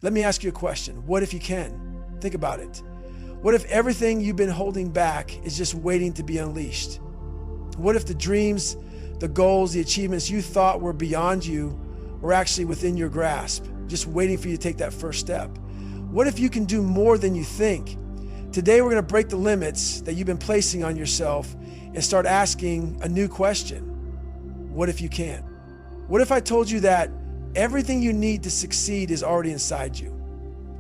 Let me ask you a question. What if you can? Think about it. What if everything you've been holding back is just waiting to be unleashed? What if the dreams, the goals, the achievements you thought were beyond you were actually within your grasp, just waiting for you to take that first step? What if you can do more than you think? Today, we're going to break the limits that you've been placing on yourself and start asking a new question. What if you can? What if I told you that everything you need to succeed is already inside you?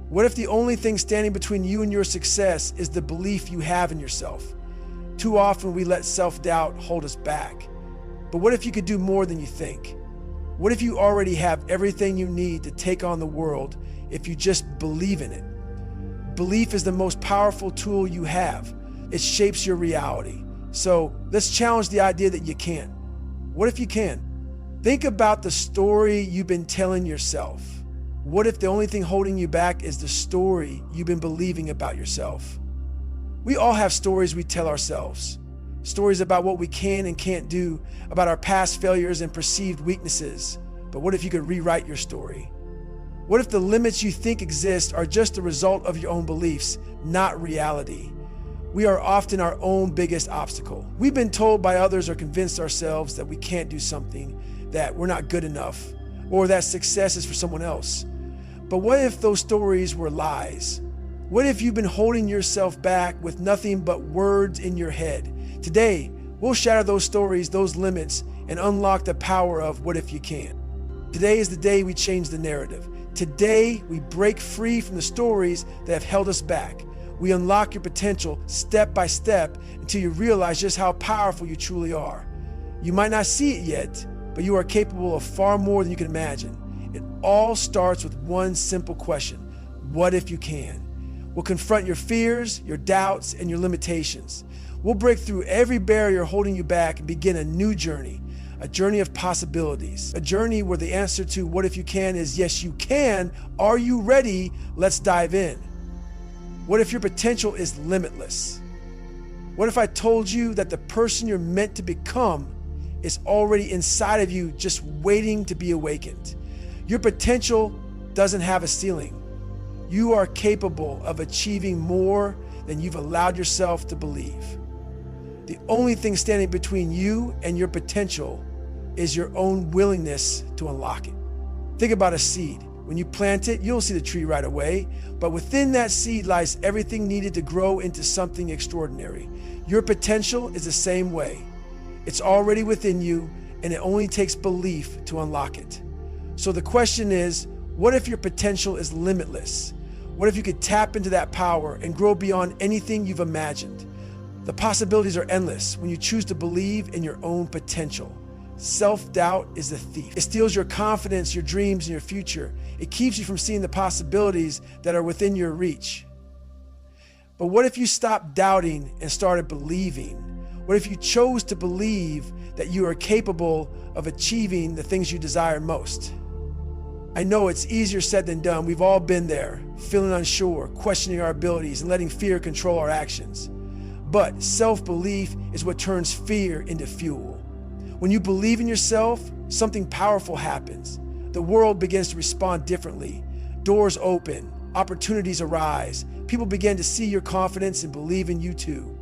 What if the only thing standing between you and your success is the belief you have in yourself? Too often we let self-doubt hold us back. But what if you could do more than you think? What if you already have everything you need to take on the world if you just believe in it? Belief is the most powerful tool you have. It shapes your reality. So let's challenge the idea that you can't. What if you can? Think about the story you've been telling yourself. What if the only thing holding you back is the story you've been believing about yourself? We all have stories we tell ourselves. Stories about what we can and can't do, about our past failures and perceived weaknesses. But what if you could rewrite your story? What if the limits you think exist are just the result of your own beliefs, not reality? We are often our own biggest obstacle. We've been told by others or convinced ourselves that we can't do something, that we're not good enough, or that success is for someone else. But what if those stories were lies? What if you've been holding yourself back with nothing but words in your head? Today, we'll shatter those stories, those limits, and unlock the power of what if you can. Today is the day we change the narrative. Today, we break free from the stories that have held us back. We unlock your potential step by step until you realize just how powerful you truly are. You might not see it yet, but you are capable of far more than you can imagine. It all starts with one simple question. What if you can? We'll confront your fears, your doubts, and your limitations. We'll break through every barrier holding you back and begin a new journey, a journey of possibilities, a journey where the answer to what if you can is yes, you can. Are you ready? Let's dive in. What if your potential is limitless? What if I told you that the person you're meant to become is already inside of you, just waiting to be awakened? Your potential doesn't have a ceiling. You are capable of achieving more than you've allowed yourself to believe. The only thing standing between you and your potential is your own willingness to unlock it. Think about a seed. When you plant it, you don't see the tree right away, but within that seed lies everything needed to grow into something extraordinary. Your potential is the same way. It's already within you, and it only takes belief to unlock it. So the question is, what if your potential is limitless? What if you could tap into that power and grow beyond anything you've imagined? The possibilities are endless when you choose to believe in your own potential. Self-doubt is a thief. It steals your confidence, your dreams, and your future. It keeps you from seeing the possibilities that are within your reach. But what if you stopped doubting and started believing? What if you chose to believe that you are capable of achieving the things you desire most? I know it's easier said than done. We've all been there, feeling unsure, questioning our abilities, and letting fear control our actions. But self-belief is what turns fear into fuel. When you believe in yourself, something powerful happens. The world begins to respond differently. Doors open, opportunities arise. People begin to see your confidence and believe in you too.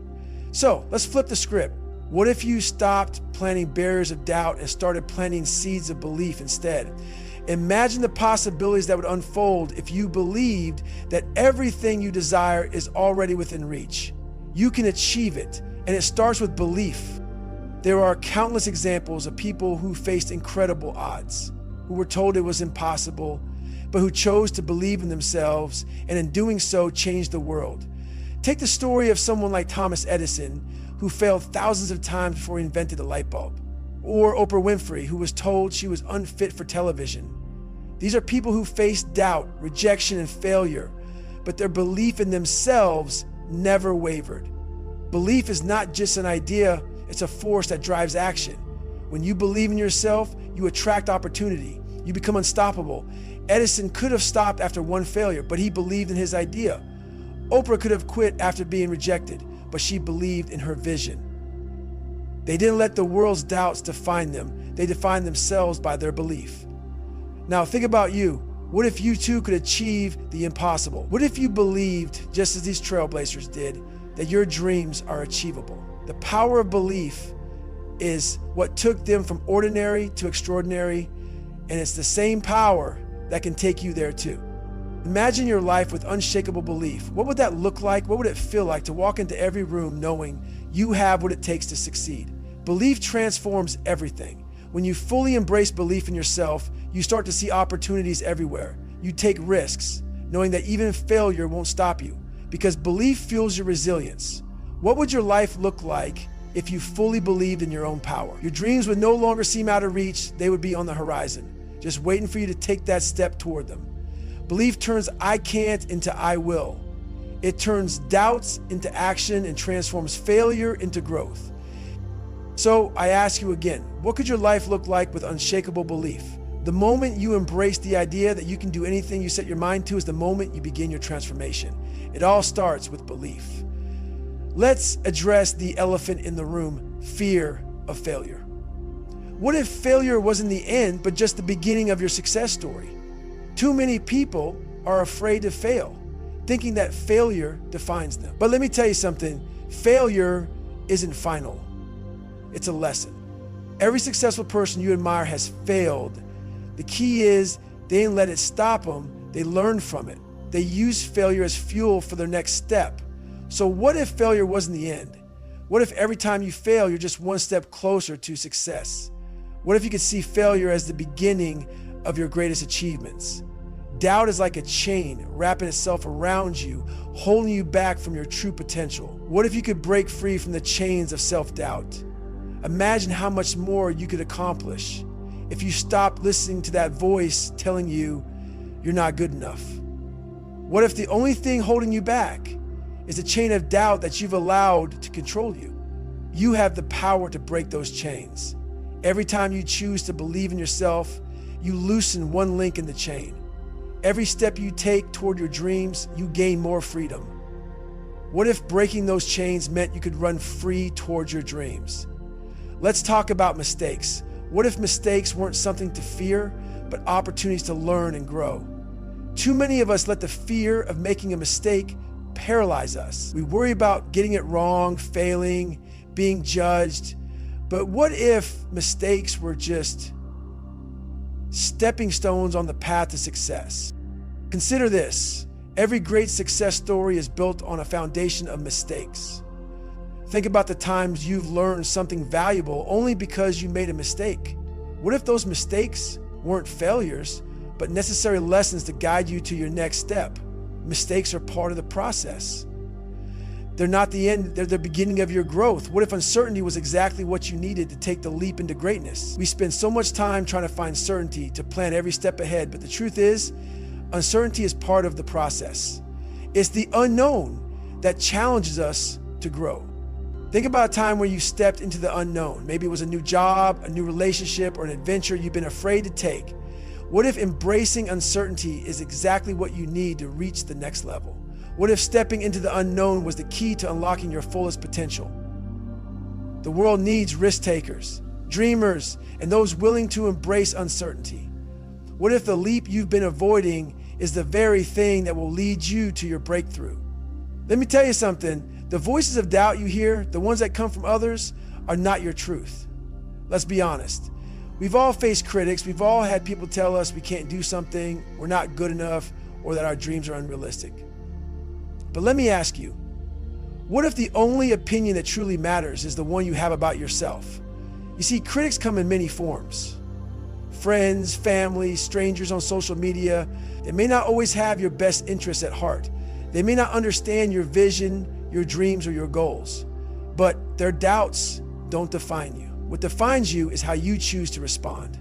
So let's flip the script. What if you stopped planting barriers of doubt and started planting seeds of belief instead? Imagine the possibilities that would unfold if you believed that everything you desire is already within reach. You can achieve it, and it starts with belief. There are countless examples of people who faced incredible odds, who were told it was impossible, but who chose to believe in themselves, and in doing so changed the world. Take the story of someone like Thomas Edison, who failed thousands of times before he invented the light bulb, or Oprah Winfrey, who was told she was unfit for television. These are people who faced doubt, rejection, and failure, but their belief in themselves never wavered. Belief is not just an idea, it's a force that drives action. When you believe in yourself, you attract opportunity. You become unstoppable. Edison could have stopped after one failure, but he believed in his idea. Oprah could have quit after being rejected, but she believed in her vision. They didn't let the world's doubts define them. They defined themselves by their belief. Now think about you. What if you too could achieve the impossible? What if you believed, just as these trailblazers did, that your dreams are achievable? The power of belief is what took them from ordinary to extraordinary, and it's the same power that can take you there too. Imagine your life with unshakable belief. What would that look like? What would it feel like to walk into every room knowing you have what it takes to succeed? Belief transforms everything. When you fully embrace belief in yourself, you start to see opportunities everywhere. You take risks, knowing that even failure won't stop you, because belief fuels your resilience. What would your life look like if you fully believed in your own power? Your dreams would no longer seem out of reach. They would be on the horizon, just waiting for you to take that step toward them. Belief turns I can't into I will. It turns doubts into action and transforms failure into growth. So I ask you again, what could your life look like with unshakable belief? The moment you embrace the idea that you can do anything you set your mind to is the moment you begin your transformation. It all starts with belief. Let's address the elephant in the room, fear of failure. What if failure wasn't the end, but just the beginning of your success story? Too many people are afraid to fail, thinking that failure defines them. But let me tell you something, failure isn't final. It's a lesson. Every successful person you admire has failed. The key is they didn't let it stop them. They learned from it. They used failure as fuel for their next step. So what if failure wasn't the end? What if every time you fail, you're just one step closer to success? What if you could see failure as the beginning of your greatest achievements? Doubt is like a chain wrapping itself around you, holding you back from your true potential. What if you could break free from the chains of self-doubt? Imagine how much more you could accomplish if you stopped listening to that voice telling you you're not good enough. What if the only thing holding you back is a chain of doubt that you've allowed to control you? You have the power to break those chains. Every time you choose to believe in yourself, you loosen one link in the chain. Every step you take toward your dreams, you gain more freedom. What if breaking those chains meant you could run free towards your dreams? Let's talk about mistakes. What if mistakes weren't something to fear, but opportunities to learn and grow? Too many of us let the fear of making a mistake paralyze us. We worry about getting it wrong, failing, being judged. But what if mistakes were just stepping stones on the path to success? Consider this. Every great success story is built on a foundation of mistakes. Think about the times you've learned something valuable only because you made a mistake. What if those mistakes weren't failures, but necessary lessons to guide you to your next step? Mistakes are part of the process. They're not the end, they're the beginning of your growth. What if uncertainty was exactly what you needed to take the leap into greatness? We spend so much time trying to find certainty to plan every step ahead, but the truth is, uncertainty is part of the process. It's the unknown that challenges us to grow. Think about a time where you stepped into the unknown. Maybe it was a new job, a new relationship, or an adventure you've been afraid to take. What if embracing uncertainty is exactly what you need to reach the next level? What if stepping into the unknown was the key to unlocking your fullest potential? The world needs risk takers, dreamers, and those willing to embrace uncertainty. What if the leap you've been avoiding is the very thing that will lead you to your breakthrough? Let me tell you something. The voices of doubt you hear, the ones that come from others, are not your truth. Let's be honest. We've all faced critics. We've all had people tell us we can't do something, we're not good enough, or that our dreams are unrealistic. But let me ask you, what if the only opinion that truly matters is the one you have about yourself? You see, critics come in many forms. Friends, family, strangers on social media. They may not always have your best interests at heart. They may not understand your vision, your dreams, or your goals, but their doubts don't define you. What defines you is how you choose to respond.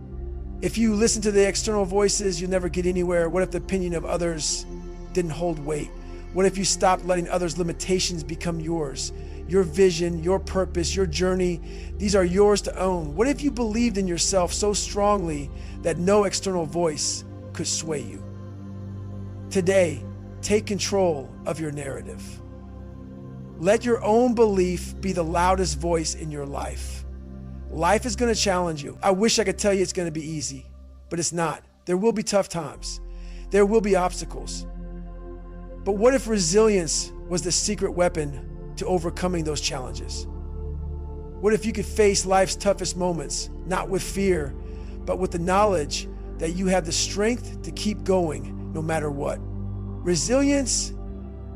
If you listen to the external voices, you'll never get anywhere. What if the opinion of others didn't hold weight? What if you stopped letting others' limitations become yours? Your vision, your purpose, your journey, these are yours to own. What if you believed in yourself so strongly that no external voice could sway you? Today, take control of your narrative. Let your own belief be the loudest voice in your life. Life is going to challenge you. I wish I could tell you it's going to be easy, but it's not. There will be tough times. There will be obstacles. But what if resilience was the secret weapon to overcoming those challenges? What if you could face life's toughest moments, not with fear, but with the knowledge that you have the strength to keep going no matter what? Resilience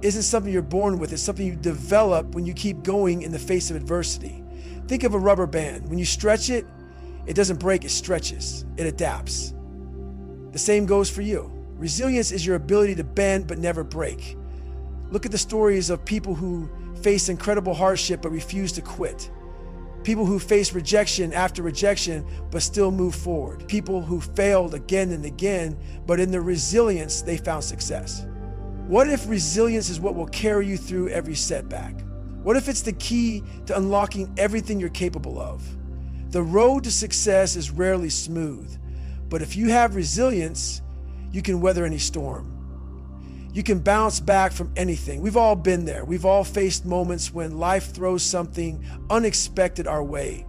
isn't something you're born with. It's something you develop when you keep going in the face of adversity. Think of a rubber band. When you stretch it, it doesn't break, it stretches, it adapts. The same goes for you. Resilience is your ability to bend but never break. Look at the stories of people who face incredible hardship but refuse to quit. People who face rejection after rejection but still move forward. People who failed again and again, but in their resilience, they found success. What if resilience is what will carry you through every setback? What if it's the key to unlocking everything you're capable of? The road to success is rarely smooth, but if you have resilience, you can weather any storm. You can bounce back from anything. We've all been there. We've all faced moments when life throws something unexpected our way.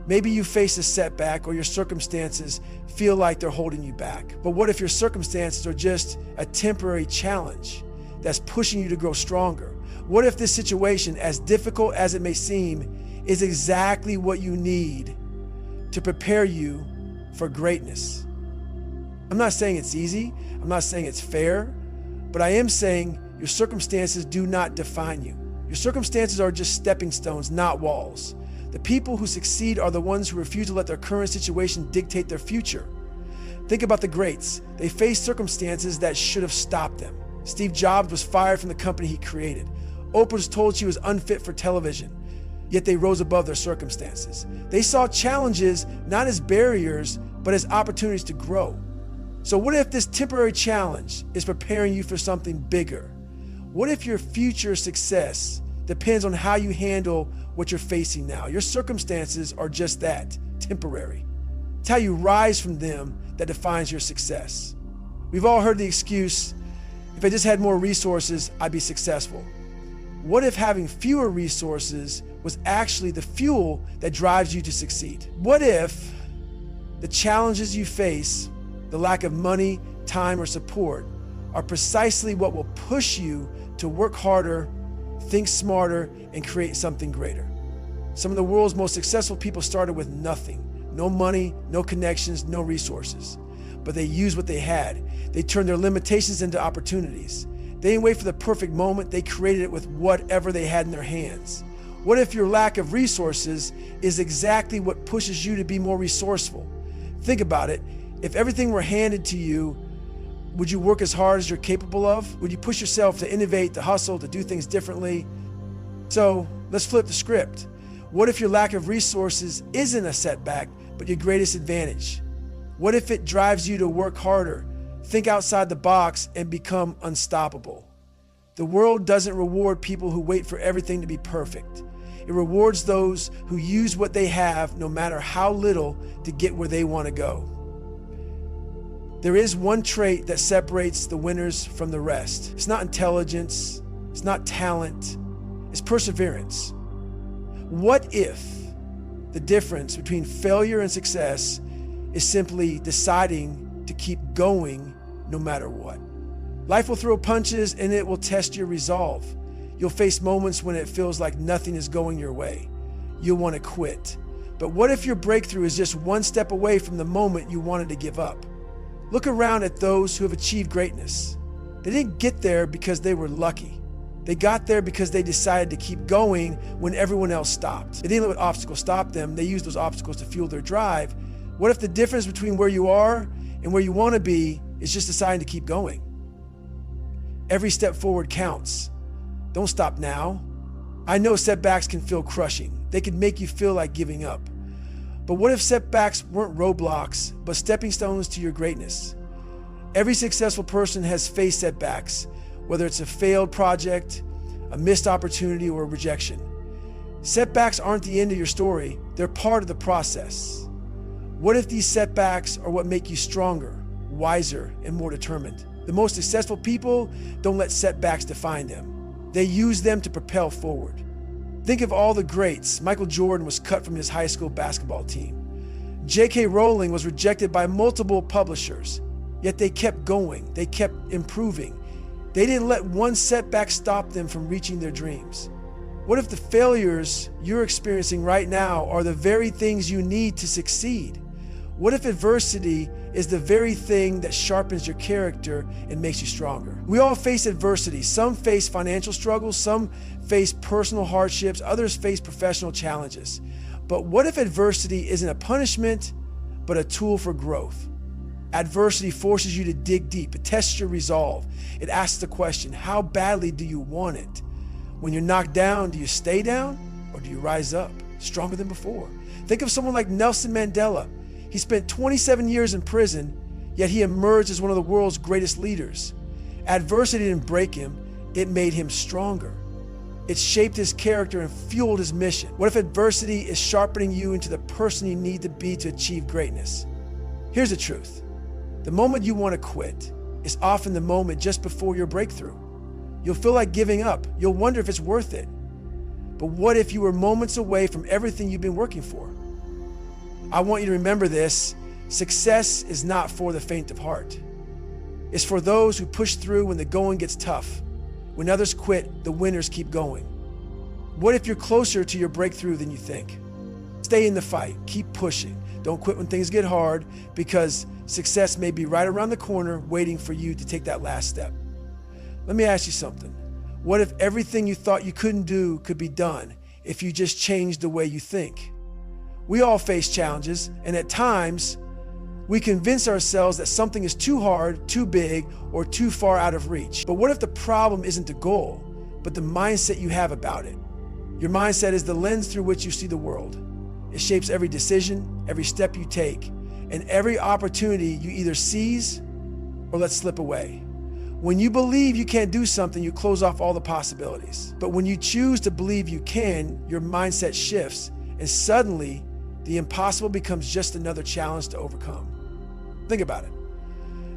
Maybe you face a setback or your circumstances feel like they're holding you back. But what if your circumstances are just a temporary challenge that's pushing you to grow stronger? What if this situation, as difficult as it may seem, is exactly what you need to prepare you for greatness? I'm not saying it's easy. I'm not saying it's fair, but I am saying your circumstances do not define you. Your circumstances are just stepping stones, not walls. The people who succeed are the ones who refuse to let their current situation dictate their future. Think about the greats. They faced circumstances that should have stopped them. Steve Jobs was fired from the company he created. Oprah was told she was unfit for television, yet they rose above their circumstances. They saw challenges not as barriers, but as opportunities to grow. So what if this temporary challenge is preparing you for something bigger? What if your future success depends on how you handle what you're facing now? Your circumstances are just that, temporary. It's how you rise from them that defines your success. We've all heard the excuse, if I just had more resources, I'd be successful. What if having fewer resources was actually the fuel that drives you to succeed? What if the challenges you face, the lack of money, time, or support, are precisely what will push you to work harder, think smarter, and create something greater? Some of the world's most successful people started with nothing. No money, no connections, no resources. But they used what they had. They turned their limitations into opportunities. They didn't wait for the perfect moment. They created it with whatever they had in their hands. What if your lack of resources is exactly what pushes you to be more resourceful? Think about it. If everything were handed to you, would you work as hard as you're capable of? Would you push yourself to innovate, to hustle, to do things differently? So let's flip the script. What if your lack of resources isn't a setback, but your greatest advantage? What if it drives you to work harder, think outside the box, and become unstoppable? The world doesn't reward people who wait for everything to be perfect. It rewards those who use what they have, no matter how little, to get where they want to go. There is one trait that separates the winners from the rest. It's not intelligence, it's not talent, it's perseverance. What if the difference between failure and success is simply deciding to keep going no matter what? Life will throw punches and it will test your resolve. You'll face moments when it feels like nothing is going your way. You'll want to quit. But what if your breakthrough is just one step away from the moment you wanted to give up? Look around at those who have achieved greatness. They didn't get there because they were lucky. They got there because they decided to keep going when everyone else stopped. They didn't let obstacles stop them. They used those obstacles to fuel their drive. What if the difference between where you are and where you want to be is just deciding to keep going? Every step forward counts. Don't stop now. I know setbacks can feel crushing. They can make you feel like giving up. But what if setbacks weren't roadblocks, but stepping stones to your greatness? Every successful person has faced setbacks, whether it's a failed project, a missed opportunity, or a rejection. Setbacks aren't the end of your story. They're part of the process. What if these setbacks are what make you stronger, wiser, and more determined? The most successful people don't let setbacks define them. They use them to propel forward. Think of all the greats. Michael Jordan was cut from his high school basketball team. J.K. Rowling was rejected by multiple publishers. Yet they kept going. They kept improving. They didn't let one setback stop them from reaching their dreams. What if the failures you're experiencing right now are the very things you need to succeed? What if adversity is the very thing that sharpens your character and makes you stronger? We all face adversity. Some face financial struggles, some face personal hardships, others face professional challenges. But what if adversity isn't a punishment, but a tool for growth? Adversity forces you to dig deep. It tests your resolve. It asks the question, how badly do you want it? When you're knocked down, do you stay down or do you rise up stronger than before? Think of someone like Nelson Mandela. He spent 27 years in prison, yet he emerged as one of the world's greatest leaders. Adversity didn't break him, it made him stronger. It shaped his character and fueled his mission. What if adversity is sharpening you into the person you need to be to achieve greatness? Here's the truth. The moment you want to quit is often the moment just before your breakthrough. You'll feel like giving up. You'll wonder if it's worth it. But what if you were moments away from everything you've been working for? I want you to remember this. Success is not for the faint of heart. It's for those who push through when the going gets tough. When others quit, the winners keep going. What if you're closer to your breakthrough than you think? Stay in the fight. Keep pushing. Don't quit when things get hard, because success may be right around the corner waiting for you to take that last step. Let me ask you something. What if everything you thought you couldn't do could be done if you just changed the way you think? We all face challenges, and at times, we convince ourselves that something is too hard, too big, or too far out of reach. But what if the problem isn't the goal, but the mindset you have about it? Your mindset is the lens through which you see the world. It shapes every decision, every step you take, and every opportunity you either seize or let slip away. When you believe you can't do something, you close off all the possibilities. But when you choose to believe you can, your mindset shifts, and suddenly, the impossible becomes just another challenge to overcome. Think about it.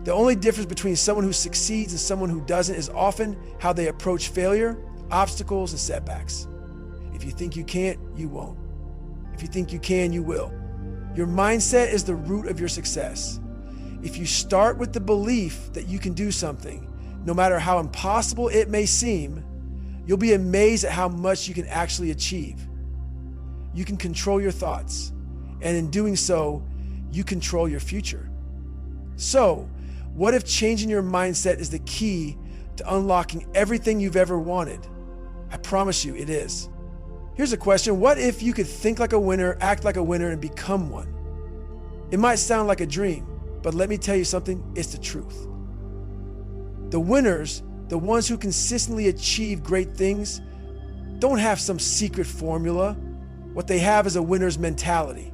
The only difference between someone who succeeds and someone who doesn't is often how they approach failure, obstacles, and setbacks. If you think you can't, you won't. If you think you can, you will. Your mindset is the root of your success. If you start with the belief that you can do something, no matter how impossible it may seem, you'll be amazed at how much you can actually achieve. You can control your thoughts, and in doing so, you control your future. So, what if changing your mindset is the key to unlocking everything you've ever wanted? I promise you it is. Here's a question. What if you could think like a winner, act like a winner, and become one? It might sound like a dream, but let me tell you something, it's the truth. The winners, the ones who consistently achieve great things, don't have some secret formula. What they have is a winner's mentality.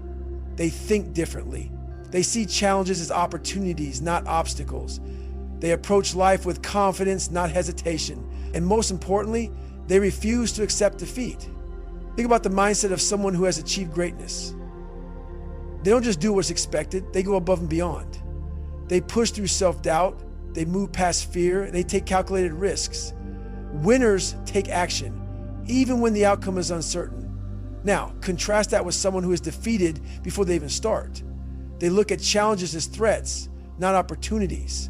They think differently. They see challenges as opportunities, not obstacles. They approach life with confidence, not hesitation. And most importantly, they refuse to accept defeat. Think about the mindset of someone who has achieved greatness. They don't just do what's expected, they go above and beyond. They push through self-doubt, they move past fear, and they take calculated risks. Winners take action, even when the outcome is uncertain. Now, contrast that with someone who is defeated before they even start. They look at challenges as threats, not opportunities.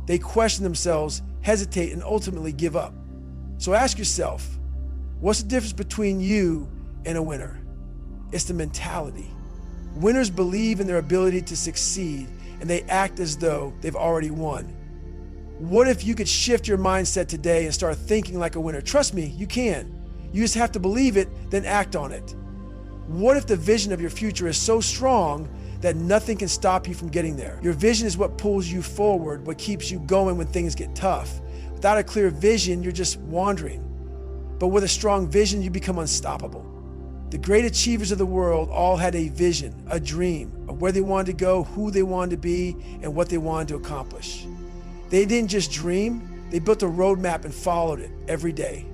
They question themselves, hesitate, and ultimately give up. So ask yourself, what's the difference between you and a winner? It's the mentality. Winners believe in their ability to succeed, and they act as though they've already won. What if you could shift your mindset today and start thinking like a winner? Trust me, you can. You just have to believe it, then act on it. What if the vision of your future is so strong that nothing can stop you from getting there? Your vision is what pulls you forward, what keeps you going when things get tough. Without a clear vision, you're just wandering. But with a strong vision, you become unstoppable. The great achievers of the world all had a vision, a dream of where they wanted to go, who they wanted to be, and what they wanted to accomplish. They didn't just dream, they built a roadmap and followed it every day.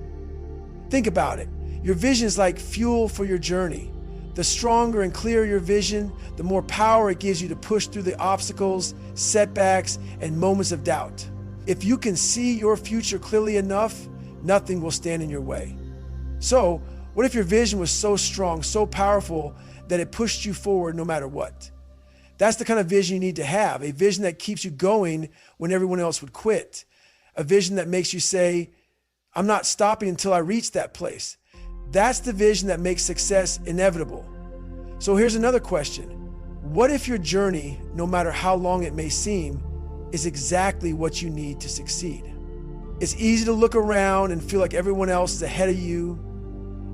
Think about it. Your vision is like fuel for your journey. The stronger and clearer your vision, the more power it gives you to push through the obstacles, setbacks, and moments of doubt. If you can see your future clearly enough, nothing will stand in your way. So, what if your vision was so strong, so powerful, that it pushed you forward no matter what? That's the kind of vision you need to have, a vision that keeps you going when everyone else would quit, a vision that makes you say, I'm not stopping until I reach that place. That's the vision that makes success inevitable. So here's another question. What if your journey, no matter how long it may seem, is exactly what you need to succeed? It's easy to look around and feel like everyone else is ahead of you.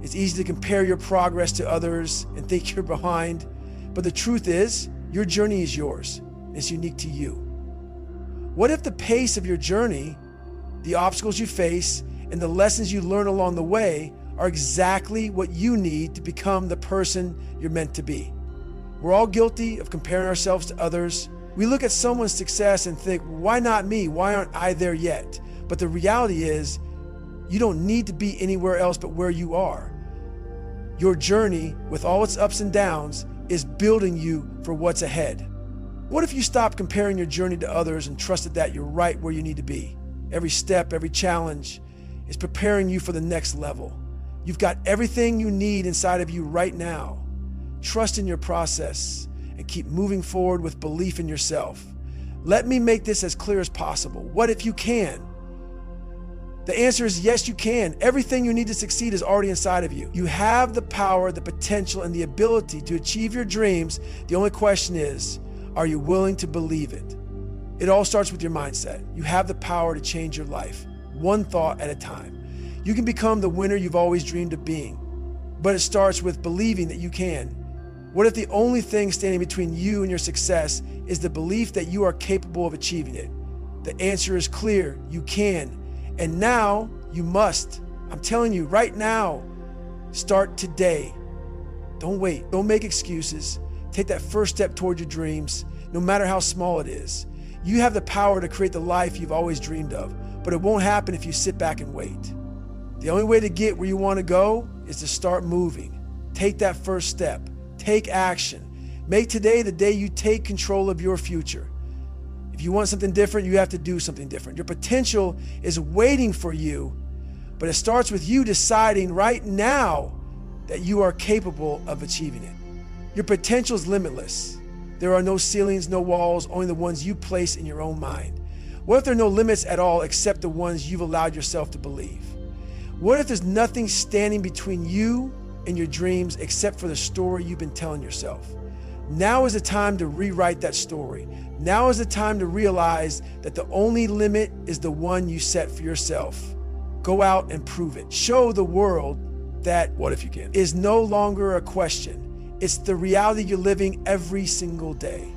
It's easy to compare your progress to others and think you're behind. But the truth is, your journey is yours. It's unique to you. What if the pace of your journey, the obstacles you face, and the lessons you learn along the way are exactly what you need to become the person you're meant to be? We're all guilty of comparing ourselves to others. We look at someone's success and think, why not me? Why aren't I there yet? But the reality is, you don't need to be anywhere else but where you are. Your journey, with all its ups and downs, is building you for what's ahead. What if you stopped comparing your journey to others and trusted that you're right where you need to be? Every step, every challenge is preparing you for the next level. You've got everything you need inside of you right now. Trust in your process and keep moving forward with belief in yourself. Let me make this as clear as possible. What if you can? The answer is yes, you can. Everything you need to succeed is already inside of you. You have the power, the potential, and the ability to achieve your dreams. The only question is, are you willing to believe it? It all starts with your mindset. You have the power to change your life, one thought at a time. You can become the winner you've always dreamed of being, but it starts with believing that you can. What if the only thing standing between you and your success is the belief that you are capable of achieving it? The answer is clear, you can. And now you must. I'm telling you right now, start today. Don't wait. Don't make excuses. Take that first step toward your dreams, no matter how small it is. You have the power to create the life you've always dreamed of, but it won't happen if you sit back and wait. The only way to get where you want to go is to start moving. Take that first step. Take action. Make today the day you take control of your future. If you want something different, you have to do something different. Your potential is waiting for you, but it starts with you deciding right now that you are capable of achieving it. Your potential is limitless. There are no ceilings, no walls, only the ones you place in your own mind. What if there are no limits at all except the ones you've allowed yourself to believe? What if there's nothing standing between you and your dreams except for the story you've been telling yourself? Now is the time to rewrite that story. Now is the time to realize that the only limit is the one you set for yourself. Go out and prove it. Show the world that what if you can is no longer a question. It's the reality you're living every single day.